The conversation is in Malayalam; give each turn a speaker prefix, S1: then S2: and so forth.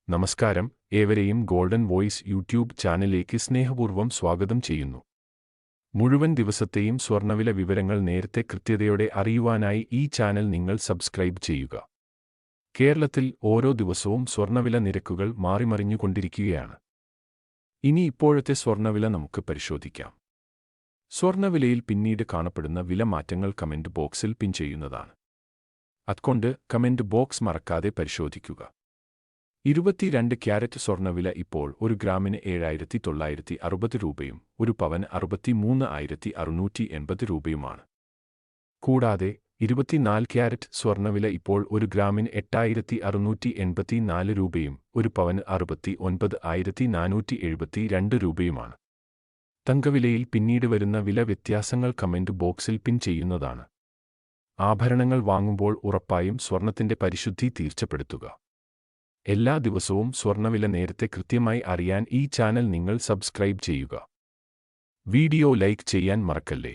S1: നമസ്കാരം, ഏവരെയും ഗോൾഡൻ വോയിസ് യൂട്യൂബ് ചാനലിലേക്ക് സ്നേഹപൂർവ്വം സ്വാഗതം ചെയ്യുന്നു. മുഴുവൻ ദിവസത്തെയും സ്വർണ്ണവില വിവരങ്ങൾ നേരത്തെ കൃത്യതയോടെ അറിയുവാനായി ഈ ചാനൽ നിങ്ങൾ സബ്സ്ക്രൈബ് ചെയ്യുക. കേരളത്തിൽ ഓരോ ദിവസവും സ്വർണ്ണവില നിരക്കുകൾ മാറിമറിഞ്ഞുകൊണ്ടിരിക്കുകയാണ്. ഇനി ഇപ്പോഴത്തെ സ്വർണ്ണവില നമുക്ക് പരിശോധിക്കാം. സ്വർണ്ണവിലയിൽ പിന്നീട് കാണപ്പെടുന്ന വില മാറ്റങ്ങൾ കമന്റ് ബോക്സിൽ പിൻ ചെയ്യുന്നതാണ്. അതുകൊണ്ട് കമന്റ് ബോക്സ് മറക്കാതെ പരിശോധിക്കുക. 22 ക്യാരറ്റ് സ്വർണ്ണവില ഇപ്പോൾ ഒരു ഗ്രാമിന് 7,960 രൂപയും ഒരു പവന് 63,680 രൂപയുമാണ്. കൂടാതെ 24 ക്യാരറ്റ് സ്വർണ്ണവില ഇപ്പോൾ ഒരു ഗ്രാമിന് 8,684 രൂപയും ഒരു പവന് 69,472 രൂപയുമാണ്. തങ്കവിലയിൽ പിന്നീട് വരുന്ന വില വ്യത്യാസങ്ങൾ കമന്റ് ബോക്സിൽ പിൻ ചെയ്യുന്നതാണ്. ആഭരണങ്ങൾ വാങ്ങുമ്പോൾ ഉറപ്പായും സ്വർണത്തിന്റെ പരിശുദ്ധി തീർച്ചപ്പെടുത്തുക. എല്ലാ ദിവസവും സ്വർണ്ണവില നേരത്തെ കൃത്യമായി അറിയാൻ ഈ ചാനൽ നിങ്ങൾ സബ്സ്ക്രൈബ് ചെയ്യുക. വീഡിയോ ലൈക്ക് ചെയ്യാൻ മറക്കല്ലേ.